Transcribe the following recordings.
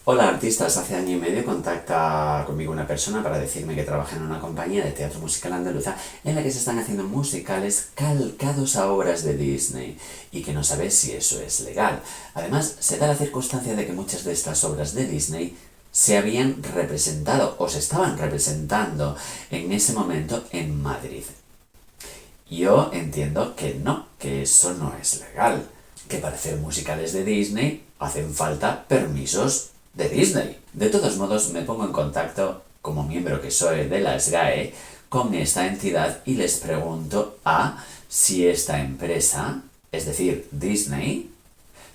Hola artistas, hace año y medio contacta conmigo una persona para decirme que trabaja en una compañía de teatro musical andaluza en la que se están haciendo musicales calcados a obras de Disney y que no sabe si eso es legal. Además, se da la circunstancia de que muchas de estas obras de Disney se habían representado o se estaban representando en ese momento en Madrid. Yo entiendo que no, que eso no es legal, que para hacer musicales de Disney hacen falta permisos de Disney. De todos modos, me pongo en contacto, como miembro que soy de la SGAE, con esta entidad y les pregunto a si esta empresa, es decir, Disney,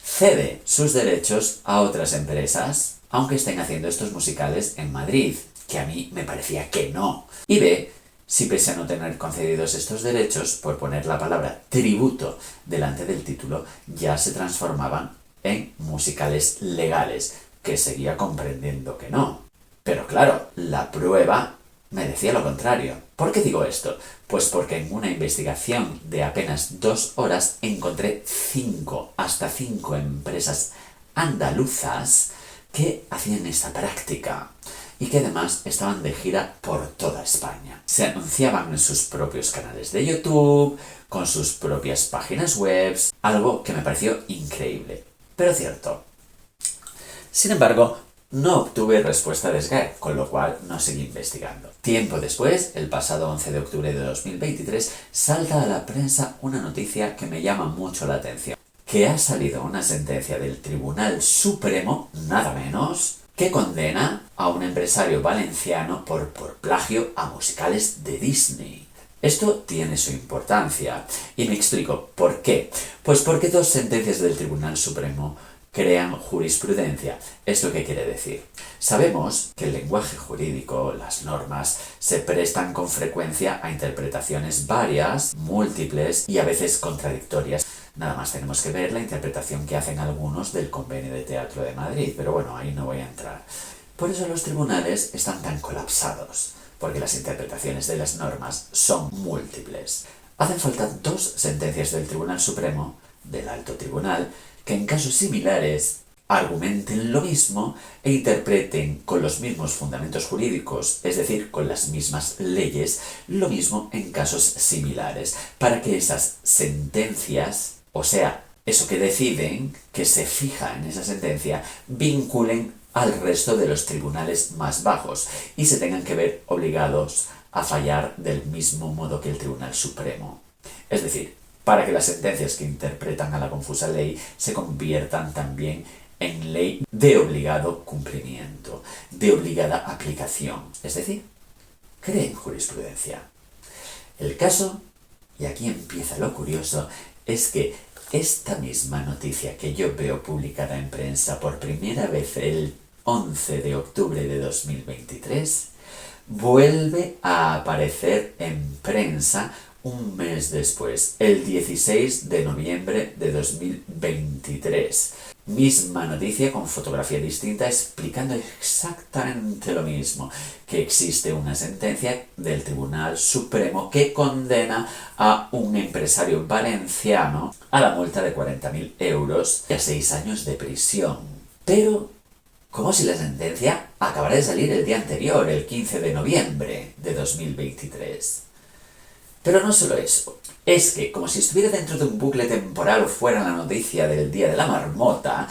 cede sus derechos a otras empresas, aunque estén haciendo estos musicales en Madrid, que a mí me parecía que no. Y B, si pese a no tener concedidos estos derechos, por poner la palabra tributo delante del título, ya se transformaban en musicales legales, que seguía comprendiendo que no. Pero claro, la prueba me decía lo contrario. ¿Por qué digo esto? Pues porque en una investigación de apenas 2 horas encontré hasta 5 empresas andaluzas que hacían esta práctica y que además estaban de gira por toda España. Se anunciaban en sus propios canales de YouTube, con sus propias páginas web, algo que me pareció increíble, pero cierto. Sin embargo, no obtuve respuesta de SGAE, con lo cual no seguí investigando. Tiempo después, el pasado 11 de octubre de 2023, salta a la prensa una noticia que me llama mucho la atención. Que ha salido una sentencia del Tribunal Supremo, nada menos, que condena a un empresario valenciano por plagio a musicales de Disney. Esto tiene su importancia, y me explico por qué. Pues porque 2 sentencias del Tribunal Supremo crean jurisprudencia. ¿Esto qué quiere decir? Sabemos que el lenguaje jurídico, las normas, se prestan con frecuencia a interpretaciones varias, múltiples y a veces contradictorias. Nada más tenemos que ver la interpretación que hacen algunos del Convenio de Teatro de Madrid, pero bueno, ahí no voy a entrar. Por eso los tribunales están tan colapsados, porque las interpretaciones de las normas son múltiples. Hacen falta 2 sentencias del Tribunal Supremo, del Alto Tribunal, que en casos similares argumenten lo mismo e interpreten con los mismos fundamentos jurídicos, es decir, con las mismas leyes, lo mismo en casos similares, para que esas sentencias, o sea, eso que deciden, que se fija en esa sentencia, vinculen al resto de los tribunales más bajos y se tengan que ver obligados a fallar del mismo modo que el Tribunal Supremo. Es decir, para que las sentencias que interpretan a la confusa ley se conviertan también en ley de obligado cumplimiento, de obligada aplicación, es decir, creen jurisprudencia. El caso, y aquí empieza lo curioso, es que esta misma noticia que yo veo publicada en prensa por primera vez el 11 de octubre de 2023, vuelve a aparecer en prensa un mes después, el 16 de noviembre de 2023. Misma noticia con fotografía distinta explicando exactamente lo mismo, que existe una sentencia del Tribunal Supremo que condena a un empresario valenciano a la multa de 40.000 euros y a 6 años de prisión. Pero como si la sentencia acabara de salir el día anterior, el 15 de noviembre de 2023. Pero no solo eso, es que, como si estuviera dentro de un bucle temporal o fuera la noticia del Día de la Marmota,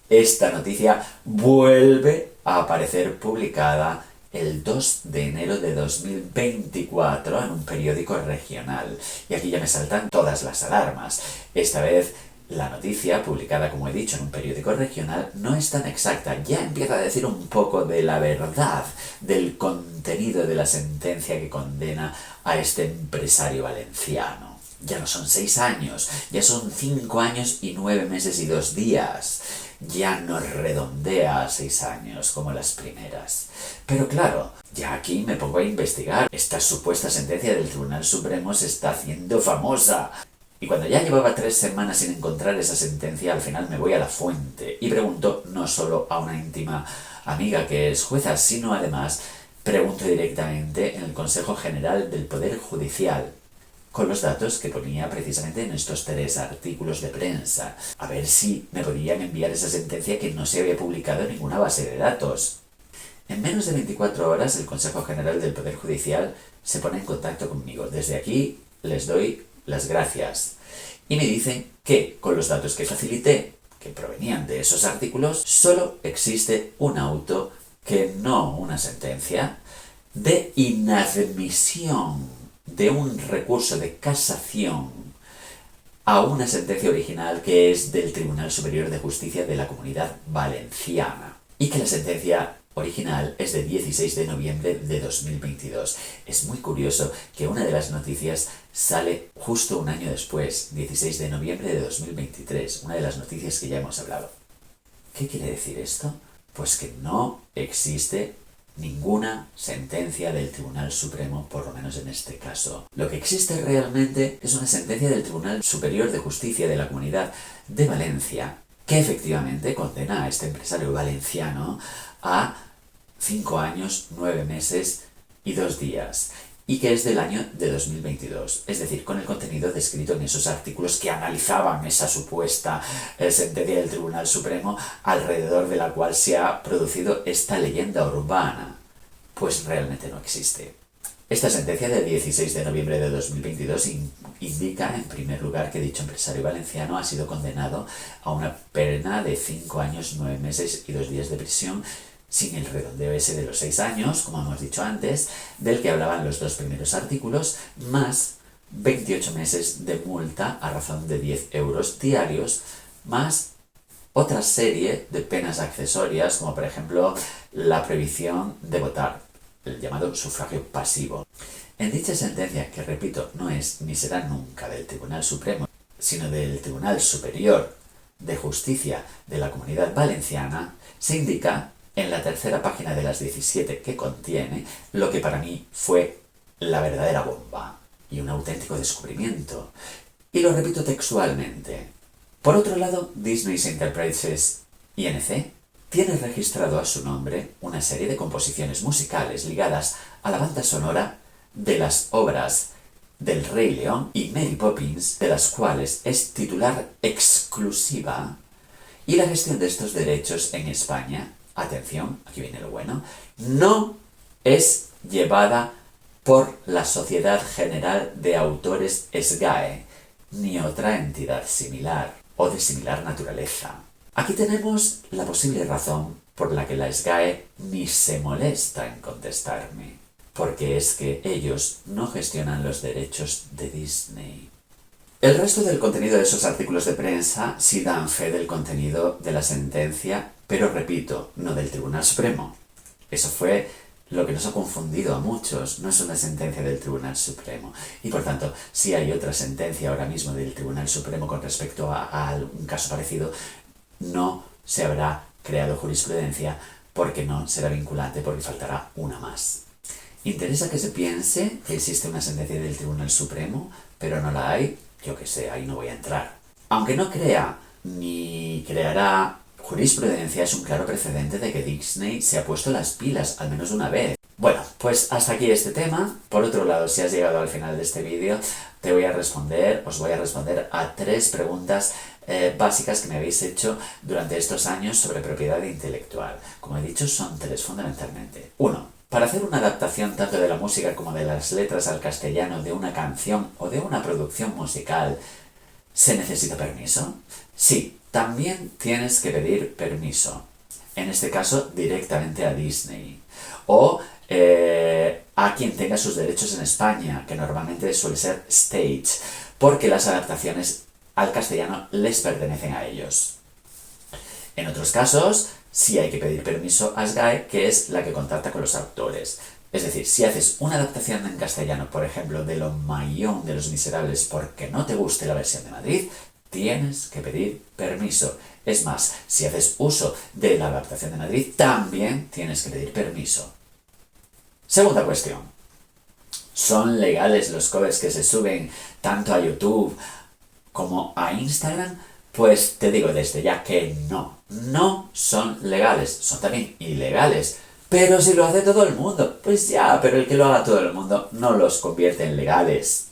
esta noticia vuelve a aparecer publicada el 2 de enero de 2024 en un periódico regional. Y aquí ya me saltan todas las alarmas. Esta vez la noticia, publicada como he dicho en un periódico regional, no es tan exacta. Ya empieza a decir un poco de la verdad, del contenido de la sentencia que condena a este empresario valenciano. Ya no son 6 años, ya son 5 años y 9 meses y 2 días. Ya no redondea a 6 años como las primeras. Pero claro, ya aquí me pongo a investigar. Esta supuesta sentencia del Tribunal Supremo se está haciendo famosa. Y cuando ya llevaba 3 semanas sin encontrar esa sentencia, al final me voy a la fuente y pregunto no solo a una íntima amiga que es jueza, sino además pregunto directamente en el Consejo General del Poder Judicial. con los datos que ponía precisamente en estos 3 artículos de prensa, a ver si me podían enviar esa sentencia que no se había publicado en ninguna base de datos. En menos de 24 horas el Consejo General del Poder Judicial se pone en contacto conmigo. Desde aquí les doy las gracias. Y me dicen que con los datos que facilité, que provenían de esos artículos, solo existe un auto, que no una sentencia, de inadmisión de un recurso de casación a una sentencia original que es del Tribunal Superior de Justicia de la Comunidad Valenciana. Y que la sentencia original es de 16 de noviembre de 2022. Es muy curioso que una de las noticias sale justo un año después, 16 de noviembre de 2023, una de las noticias que ya hemos hablado. ¿Qué quiere decir esto? Pues que no existe ninguna sentencia del Tribunal Supremo, por lo menos en este caso. Lo que existe realmente es una sentencia del Tribunal Superior de Justicia de la Comunidad de Valencia, que efectivamente condena a este empresario valenciano a 5 años, 9 meses y 2 días, y que es del año de 2022, es decir, con el contenido descrito en esos artículos que analizaban esa supuesta sentencia del Tribunal Supremo, alrededor de la cual se ha producido esta leyenda urbana. Pues realmente no existe. Esta sentencia del 16 de noviembre de 2022 indica, en primer lugar, que dicho empresario valenciano ha sido condenado a una pena de 5 años, 9 meses y 2 días de prisión, sin el redondeo ese de los 6 años, como hemos dicho antes, del que hablaban los 2 primeros artículos, más 28 meses de multa a razón de 10 euros diarios, más otra serie de penas accesorias, como por ejemplo la prohibición de votar, el llamado sufragio pasivo. En dicha sentencia, que repito, no es ni será nunca del Tribunal Supremo, sino del Tribunal Superior de Justicia de la Comunidad Valenciana, se indica en la tercera página de las 17 que contiene lo que para mí fue la verdadera bomba y un auténtico descubrimiento. Y lo repito textualmente. Por otro lado, Disney Enterprises Inc. tiene registrado a su nombre una serie de composiciones musicales ligadas a la banda sonora de las obras del Rey León y Mary Poppins, de las cuales es titular exclusiva, y la gestión de estos derechos en España, atención, aquí viene lo bueno, no es llevada por la Sociedad General de Autores SGAE, ni otra entidad similar o de similar naturaleza. Aquí tenemos la posible razón por la que la SGAE ni se molesta en contestarme, porque es que ellos no gestionan los derechos de Disney. El resto del contenido de esos artículos de prensa sí dan fe del contenido de la sentencia, pero repito, no del Tribunal Supremo. Eso fue lo que nos ha confundido a muchos, no es una sentencia del Tribunal Supremo. Y por tanto, si hay otra sentencia ahora mismo del Tribunal Supremo con respecto a un caso parecido, no se habrá creado jurisprudencia porque no será vinculante, porque faltará una más. ¿Interesa que se piense que existe una sentencia del Tribunal Supremo, pero no la hay? Yo que sé, ahí no voy a entrar. Aunque no crea ni creará jurisprudencia, es un claro precedente de que Disney se ha puesto las pilas, al menos una vez. Bueno, pues hasta aquí este tema. Por otro lado, si has llegado al final de este vídeo, os voy a responder a 3 preguntas básicas que me habéis hecho durante estos años sobre propiedad intelectual. Como he dicho, son 3 fundamentalmente. 1. Para hacer una adaptación tanto de la música como de las letras al castellano de una canción o de una producción musical, ¿se necesita permiso? Sí, también tienes que pedir permiso. En este caso, directamente a Disney. O a quien tenga sus derechos en España, que normalmente suele ser Stage, porque las adaptaciones al castellano les pertenecen a ellos. En otros casos, sí hay que pedir permiso a SGAE, que es la que contacta con los autores. Es decir, si haces una adaptación en castellano, por ejemplo, de Lo Mayón de Los Miserables, porque no te guste la versión de Madrid, tienes que pedir permiso. Es más, si haces uso de la adaptación de Madrid, también tienes que pedir permiso. Segunda cuestión. ¿Son legales los covers que se suben tanto a YouTube como a Instagram? Pues te digo desde ya que no. No son legales, son también ilegales. Pero si lo hace todo el mundo, pues ya, pero el que lo haga todo el mundo no los convierte en legales.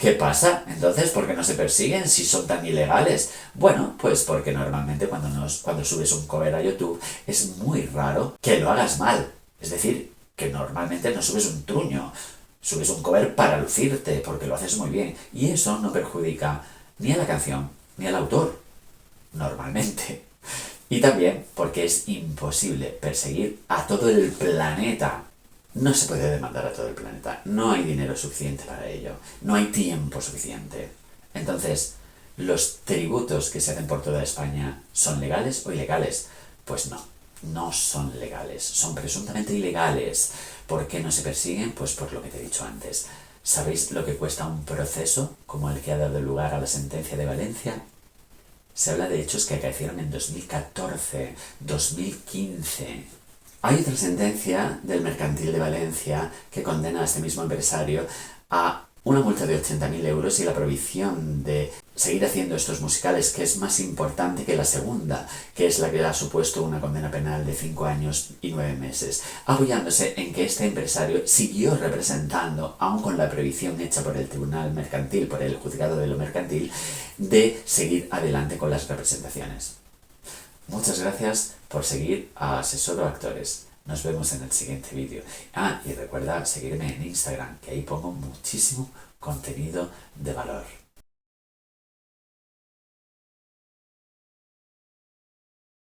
¿Qué pasa? Entonces, ¿por qué no se persiguen si son tan ilegales? Bueno, pues porque normalmente cuando subes un cover a YouTube es muy raro que lo hagas mal. Es decir, que normalmente no subes un truño, subes un cover para lucirte, porque lo haces muy bien. Y eso no perjudica ni a la canción ni al autor, normalmente. Y también porque es imposible perseguir a todo el planeta. No se puede demandar a todo el planeta. No hay dinero suficiente para ello. No hay tiempo suficiente. Entonces, ¿los tributos que se hacen por toda España son legales o ilegales? Pues no, no son legales. Son presuntamente ilegales. ¿Por qué no se persiguen? Pues por lo que te he dicho antes. ¿Sabéis lo que cuesta un proceso como el que ha dado lugar a la sentencia de Valencia? Se habla de hechos que acaecieron en 2014, 2015. Hay otra sentencia del Mercantil de Valencia que condena a este mismo empresario a una multa de 80.000 euros y la prohibición de seguir haciendo estos musicales, que es más importante que la segunda, que es la que le ha supuesto una condena penal de 5 años y 9 meses, apoyándose en que este empresario siguió representando, aun con la prohibición hecha por el Tribunal Mercantil, por el Juzgado de lo Mercantil, de seguir adelante con las representaciones. Muchas gracias por seguir a Asesoro Actores. Nos vemos en el siguiente vídeo. Y recuerda seguirme en Instagram, que ahí pongo muchísimo contenido de valor.